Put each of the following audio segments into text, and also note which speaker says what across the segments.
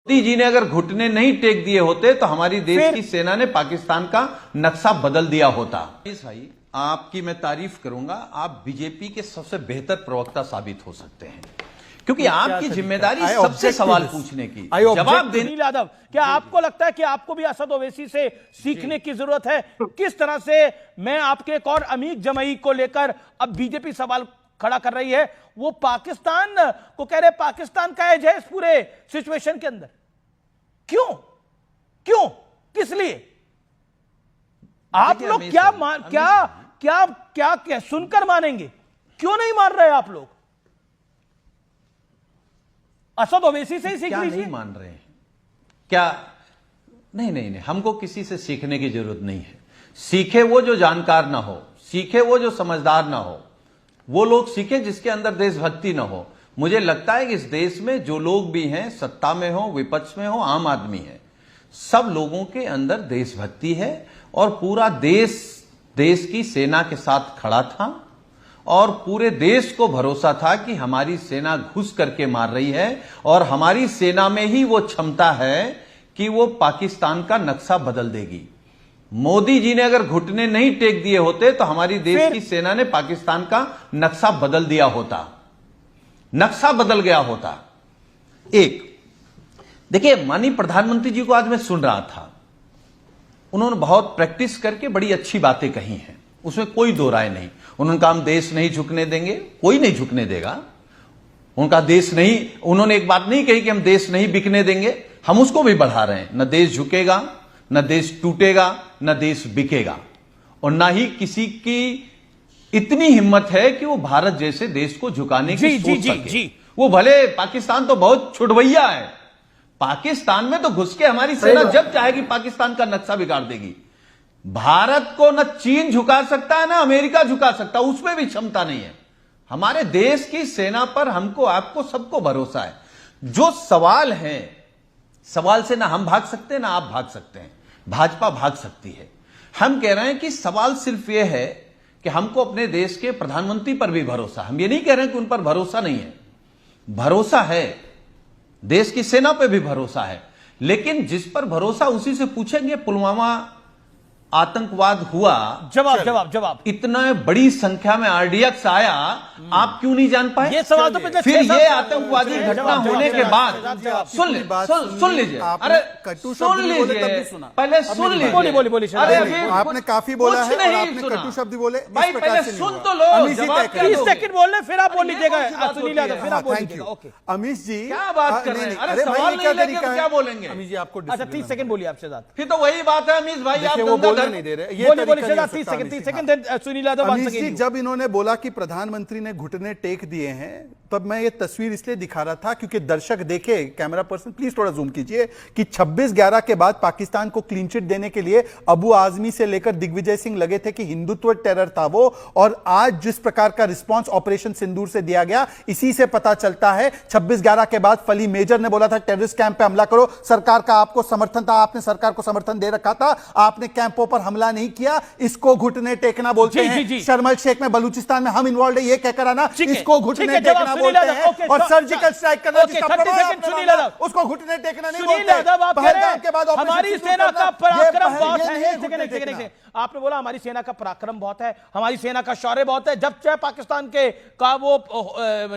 Speaker 1: मोदी जी ने अगर घुटने नहीं टेक दिए होते तो हमारी देश की सेना ने पाकिस्तान का नक्शा बदल दिया होता। भाई आपकी मैं तारीफ करूंगा, आप बीजेपी के सबसे बेहतर प्रवक्ता साबित हो सकते हैं, क्योंकि आपकी जिम्मेदारी सबसे सवाल पूछने की, जवाब देने।
Speaker 2: सुनील यादव, क्या आपको लगता है कि आपको भी असद ओवैसी से सीखने की जरूरत है? किस तरह से मैं आपके एक और अमीर जमई को लेकर अब बीजेपी सवाल खड़ा कर रही है, वो पाकिस्तान को कह रहे पाकिस्तान का एज है इस पूरे सिचुएशन के अंदर। क्यों क्यों किस लिए? आप लोग क्या सुनकर मानेंगे? क्यों नहीं मान रहे आप लोग? असद ओवैसी से ही सीख लीजिए।
Speaker 1: नहीं मान रहे हैं क्या? नहीं, हमको किसी से सीखने की जरूरत नहीं है। सीखे वो जो जानकार ना हो, सीखे वो जो समझदार ना हो, वो लोग सीखे जिसके अंदर देशभक्ति ना हो। मुझे लगता है कि इस देश में जो लोग भी हैं, सत्ता में हो, विपक्ष में हो, आम आदमी है, सब लोगों के अंदर देशभक्ति है और पूरा देश की सेना के साथ खड़ा था और पूरे देश को भरोसा था कि हमारी सेना घुस करके मार रही है और हमारी सेना में ही वो क्षमता है कि वो पाकिस्तान का नक्शा बदल देगी। मोदी जी ने अगर घुटने नहीं टेक दिए होते तो हमारी देश की सेना ने पाकिस्तान का नक्शा बदल दिया होता, नक्शा बदल गया होता। एक देखिए, माननीय प्रधानमंत्री जी को आज मैं सुन रहा था, उन्होंने बहुत प्रैक्टिस करके बड़ी अच्छी बातें कही हैं, उसमें कोई दो राय नहीं। उन्होंने कहा हम देश नहीं झुकने देंगे, कोई नहीं झुकने देगा। उनका देश नहीं, उन्होंने एक बात नहीं कही कि हम देश नहीं बिकने देंगे, हम उसको भी बढ़ा रहे हैं। न देश झुकेगा, न देश टूटेगा, न देश बिकेगा, और ना ही किसी की इतनी हिम्मत है कि वो भारत जैसे देश को झुकाने की सोच सके। वो भले पाकिस्तान तो बहुत छुड़वैया है, पाकिस्तान में तो घुस के हमारी सेना जब चाहेगी पाकिस्तान का नक्शा बिगाड़ देगी। भारत को न चीन झुका सकता है, ना अमेरिका झुका सकता, उसमें भी क्षमता नहीं है। हमारे देश की सेना पर हमको, आपको, सबको भरोसा है। जो सवाल है, सवाल से ना हम भाग सकते ना आप भाग सकते हैं, भाजपा भाग सकती है। हम कह रहे हैं कि सवाल सिर्फ यह है कि हमको अपने देश के प्रधानमंत्री पर भी भरोसा। हम ये नहीं कह रहे हैं कि उन पर भरोसा नहीं है, भरोसा है, देश की सेना पर भी भरोसा है, लेकिन जिस पर भरोसा उसी से पूछेंगे। पुलवामा आतंकवाद हुआ,
Speaker 2: जवाब
Speaker 1: इतना बड़ी संख्या में आरडीएक्स आया, आप क्यों नहीं जान पाए?
Speaker 2: ये सवाल तो
Speaker 1: फिर ये आतंकवादी घटना होने के बाद सुन लीजिए, अरे सुन लीजिए, पहले सुन लीजिए।
Speaker 2: बोली
Speaker 3: अरे आपने काफी बोला है और आपने कटु शब्द बोले।
Speaker 1: भाई पहले सुन तो लो,
Speaker 2: 30 सेकंड बोल रहे, फिर आप बोल लीजिएगा। सुनील यादव, फिर आप बोल लीजिएगा।
Speaker 3: अमीश जी
Speaker 1: क्या बात कर रहे हैं? अरे सवाल नहीं लेके क्या बोलेंगे?
Speaker 3: अमीश जी आपको
Speaker 2: अच्छा 30 सेकंड बोलिए आपसे ज्यादा।
Speaker 1: फिर तो वही बात है अमीश भाई, आप
Speaker 3: नहीं दे रहे।
Speaker 2: बोलिए 30 सेकंड सुनील यादव।
Speaker 3: अमीश जी, जब इन्होंने बोला कि प्रधानमंत्री ने घुटने टेक दिए हैं, तब मैं ये तस्वीर इसलिए दिखा रहा था क्योंकि दर्शक देखे, कैमरा पर्सन प्लीज थोड़ा जूम कीजिए, कि 26/11 के बाद पाकिस्तान को क्लीन चिट देने के लिए अबू आजमी से लेकर दिग्विजय सिंह लगे थे कि हिंदुत्व टेरर था वो, और आज जिस प्रकार का रिस्पांस ऑपरेशन सिंदूर से दिया गया, इसी से पता चलता है। 26/11 के बाद फली मेजर ने बोला था टेररिस्ट कैंप पे हमला करो, सरकार का आपको समर्थन था, आपने सरकार को समर्थन दे रखा था, आपने कैंपों पर हमला नहीं किया। इसको घुटने टेकना बोलते हैं। शर्मल शेख में, बलूचिस्तान में हम इन्वॉल्व है, ये कहकर आना, इसको घुटने टेकना बोलते हैं। और सर्जिकल स्ट्राइक करना, उसको घुटने टेकना नहीं बोलते।
Speaker 2: के बाद हमारी सेना का पराक्रम बहुत है। आपने बोला हमारी सेना का पराक्रम बहुत है, हमारी सेना का शौर्य बहुत है, जब चाहे पाकिस्तान के का वो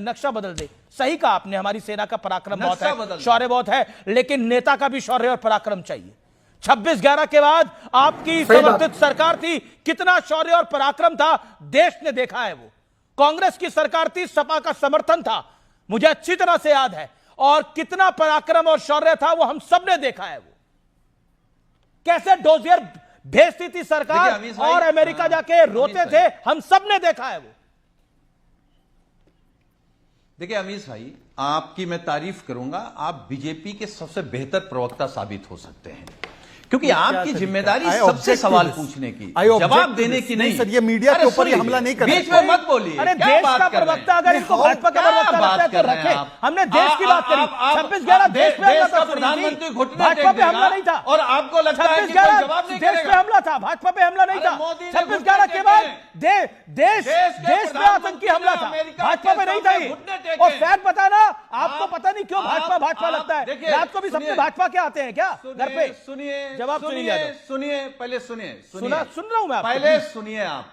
Speaker 2: नक्शा बदल दे। सही कहा आपने, हमारी सेना का पराक्रम बहुत है, शौर्य बहुत है, लेकिन नेता का भी शौर्य और पराक्रम चाहिए। 26/11 के बाद आपकी समर्थित सरकार थी, कितना शौर्य और पराक्रम था देश ने देखा है। वो कांग्रेस की सरकार थी, सपा का समर्थन था, मुझे अच्छी तरह से याद है, और कितना पराक्रम और शौर्य था वो हम सब ने देखा है। वो कैसे डोजियर भेजती थी सरकार और अमेरिका जाके रोते थे, हम सब ने देखा है। वो
Speaker 1: देखिए अमीश भाई, आपकी मैं तारीफ करूंगा, आप बीजेपी के सबसे बेहतर प्रवक्ता साबित हो सकते हैं, क्योंकि आपकी जिम्मेदारी सबसे सवाल पूछने की, जवाब देने की नहीं।
Speaker 3: सर, ये मीडिया के ऊपर हमला नहीं कर,
Speaker 1: बीच में मत बोलिए।
Speaker 2: अरे देश का प्रवक्ता अगर इनको भाजपा का प्रवक्ता लगता है तो रखे। हमने देश की बात करी। 26/11 देश पे हमला था,
Speaker 1: प्रधानमंत्री घुटने
Speaker 2: भाजपा पे हमला नहीं था,
Speaker 1: और आपको लगता है कि कोई जवाब नहीं
Speaker 2: देश पे हमला था, भाजपा पे हमला नहीं था। 26/11 के बाद देश पे आतंकी हमला था, भाजपा पे नहीं था ये। और फैक्ट बताना, आपको पता नहीं क्यों भाजपा लगता है, रात को भी सबके भाजपा के आते हैं क्या घर पे?
Speaker 1: सुनिए,
Speaker 2: जवाब
Speaker 1: सुनिए, पहले सुनिए,
Speaker 2: सुन रहा हूं मैं आपको।
Speaker 1: पहले सुनिए आप।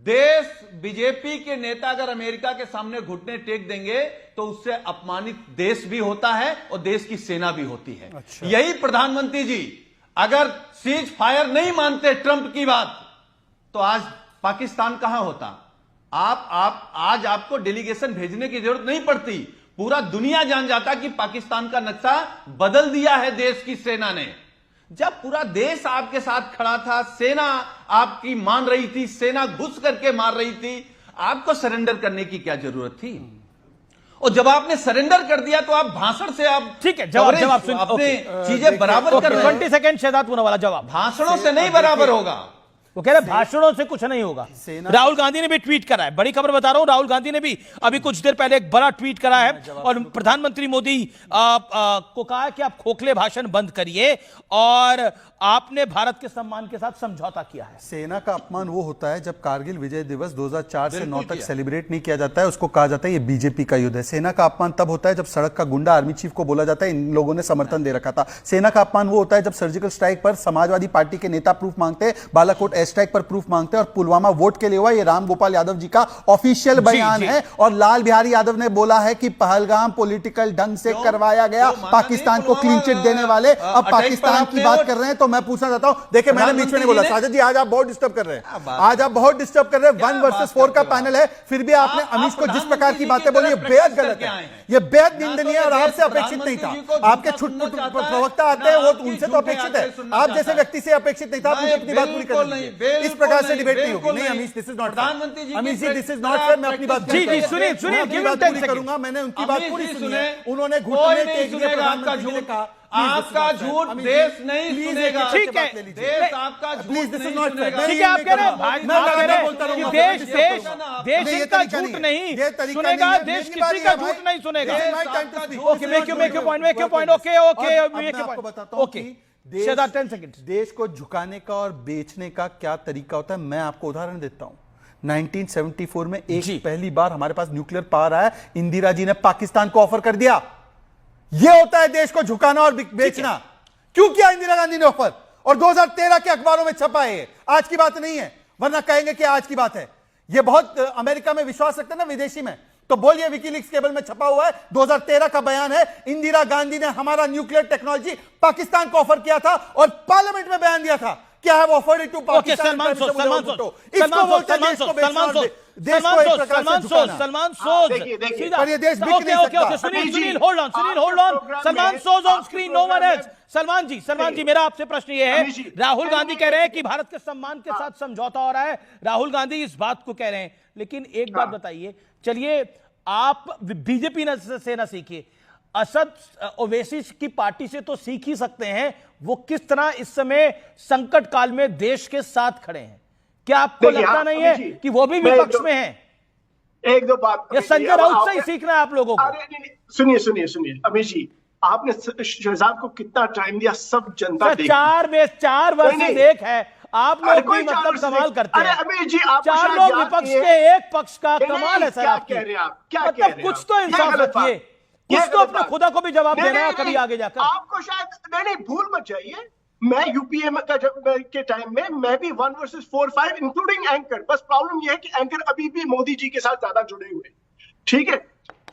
Speaker 1: देश बीजेपी के नेता अगर अमेरिका के सामने घुटने टेक देंगे तो उससे अपमानित देश भी होता है और देश की सेना भी होती है।
Speaker 3: अच्छा।
Speaker 1: यही प्रधानमंत्री जी अगर सीज फायर नहीं मानते ट्रंप की बात, तो आज पाकिस्तान कहां होता? आप आज आपको डेलीगेशन भेजने की जरूरत नहीं पड़ती, पूरा दुनिया जान जाता कि पाकिस्तान का नक्शा बदल दिया है देश की सेना ने। जब पूरा देश आपके साथ खड़ा था, सेना आपकी मान रही थी, सेना घुस करके मार रही थी, आपको सरेंडर करने की क्या जरूरत थी? और जब आपने सरेंडर कर दिया तो आप भाषण से आप
Speaker 2: ठीक है, जवाब सुन,
Speaker 1: अपने चीजें बराबर कर रहे हैं।
Speaker 2: 20 सेकंड शहजाद पूनावाला जवाब।
Speaker 1: भाषणों से नहीं बराबर होगा।
Speaker 2: वो कह रहे भाषणों से कुछ नहीं होगा। राहुल गांधी ने भी ट्वीट करा है, बड़ी खबर बता रहा हूं, राहुल गांधी ने भी अभी कुछ देर पहले एक बड़ा ट्वीट करा है और प्रधानमंत्री मोदी को कहा है कि आप खोखले भाषण बंद करिए और आपने भारत के सम्मान के साथ समझौता किया है।
Speaker 3: सेना का अपमान वो होता है जब कारगिल विजय दिवस 2004 से 9 तक सेलिब्रेट नहीं किया जाता है, उसको कहा जाता है ये बीजेपी का युद्ध है। सेना का अपमान तब होता है जब सड़क का गुंडा आर्मी चीफ को बोला जाता है इन लोगों ने समर्थन दे रखा था। सेना का अपमान वो होता है जब सर्जिकल स्ट्राइक पर समाजवादी पार्टी के नेता प्रूफ मांगते हैं, बालाकोट एयर स्ट्राइक पर प्रूफ मांगते हैं और पुलवामा वोट के लिए हुआ। ये राम गोपाल यादव जी का ऑफिशियल बयान है और लाल बिहारी यादव ने बोला है कि पहलगाम पॉलिटिकल ढंग से करवाया गया, पाकिस्तान को क्लीन चिट देने वाले अब पाकिस्तान की बात कर रहे हैं। तो मैं पूछना चाहता हूं, देखिए मैंने बीच में नहीं बोला, साजिद जी आज आप बहुत डिस्टर्ब कर रहे हैं, आज आप बहुत डिस्टर्ब कर रहे हैं। 1 वर्सेस 4 का पैनल है, फिर भी आपने अमीश को जिस प्रकार की बातें बोली, ये बेहद गलत है, ये बेहद निंदनीय है और आपसे अपेक्षित नहीं था। आपके छुटपुट प्रवक्ता आते हैं, वो उनसे तो अपेक्षित है, आप जैसे व्यक्ति से अपेक्षित नहीं था। मुझे अपनी बात पूरी करनी है, इस प्रकार से डिबेट नहीं होगी। नहीं Amish, this is not fair. Amish ji, this is not fair. मैं अपनी बात
Speaker 2: जी सुनिए, गिव हिम 10 सेकंड
Speaker 3: करूंगा। मैंने उनकी बात पूरी सुनी है, उन्होंने घुटने टेक दिए, प्रधानमंत्री जी ने कहा
Speaker 1: आपका झूठ देश नहीं सुनेगा।
Speaker 2: ठीक है,
Speaker 1: देश आपका झूठ नहीं सुनेगा।
Speaker 2: ठीक है, आप कह रहे हैं देश इनका झूठ नहीं सुनेगा, देश किसी का झूठ नहीं सुनेगा। Okay, make your point. Okay, Shehzad 10 second.
Speaker 3: देश को झुकाने का और बेचने का क्या तरीका होता है, मैं आपको उदाहरण देता हूं। 1974 में एक पहली बार हमारे पास न्यूक्लियर पावर आया, इंदिरा जी ने पाकिस्तान को ऑफर कर दिया। यह होता है देश को झुकाना और बेचना। क्यों किया इंदिरा गांधी ने ऑफर? और 2013 के अखबारों में छपा है, आज की बात नहीं है, वरना कहेंगे कि आज की बात है। यह बहुत अमेरिका में विश्वास रखते हैं ना विदेशी में, तो बोलिए विकीलीक्स केबल में छपा हुआ है, 2013 का बयान है। इंदिरा गांधी ने हमारा न्यूक्लियर टेक्नोलॉजी पाकिस्तान को ऑफर किया था और पार्लियामेंट में बयान दिया था कि I have offered it to Pakistan.
Speaker 2: Salman Soz on screen, no one else. Salman ji, मेरा आपसे प्रश्न ये है, राहुल गांधी कह रहे हैं कि भारत के सम्मान के साथ समझौता हो रहा है, राहुल गांधी इस बात को कह रहे हैं, लेकिन एक बात बताइए, चलिए आप बीजेपी से ना सीखिए, असद ओवैसी की पार्टी से तो सीख ही सकते हैं, वो किस तरह इस समय संकट काल में देश के साथ खड़े हैं। क्या आपको लगता नहीं है कि वो भी विपक्ष में हैं?
Speaker 4: एक दो बात,
Speaker 2: ये संजय राउत से ही सीखना है आप लोगों को।
Speaker 4: सुनिए अमीश जी, आपने शहजाद को कितना टाइम दिया, सब जनता देख,
Speaker 2: 4 वर्ष देख है, आप लोग कोई मतलब कमाल करते हैं।
Speaker 4: अमीश जी,
Speaker 2: 4 लोग विपक्ष के एक पक्ष का कमाल है सर।
Speaker 4: क्या कह रहे हैं आप? क्या कह रहे हैं?
Speaker 2: कुछ तो इंसाफ रखिए, कुछ तो अपने खुदा को भी जवाब देना है कभी आगे जाकर।
Speaker 4: आपको शायद नहीं भूल मत जाइए, मैं यूपीए के टाइम में मैं भी 1 वर्सेस 4-5 इंक्लूडिंग एंकर, बस प्रॉब्लम यह है कि एंकर अभी भी मोदी जी के साथ ज्यादा जुड़े हुए, ठीक है।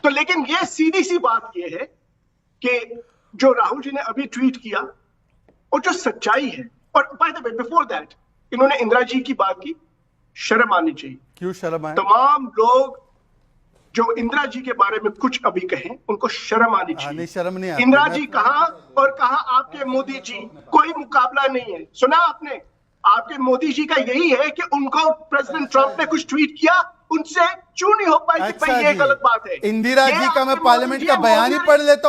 Speaker 4: तो लेकिन यह सीधी सी बात यह है कि जो राहुल जी ने अभी ट्वीट किया और जो सच्चाई है, और by the way before that इन्होंने इंदिरा जी की बात की, शर्म आनी चाहिए।
Speaker 3: क्यों शर्म आए?
Speaker 4: तमाम लोग जो इंदिरा जी के बारे में कुछ अभी कहें, उनको शर्म आनी चाहिए।
Speaker 3: नहीं, शर्म नहीं आती।
Speaker 4: इंदिरा जी कहां और कहां आपके मोदी जी, कोई मुकाबला नहीं है। सुना आपने, आपके मोदी जी का यही है कि उनको प्रेसिडेंट ट्रंप ने कुछ ट्वीट किया, उनसे क्यों नहीं हो पाई कि भाई ये गलत बात है।
Speaker 3: इंदिरा जी का मैं पार्लियामेंट का बयान ही पढ़ लेता हूं।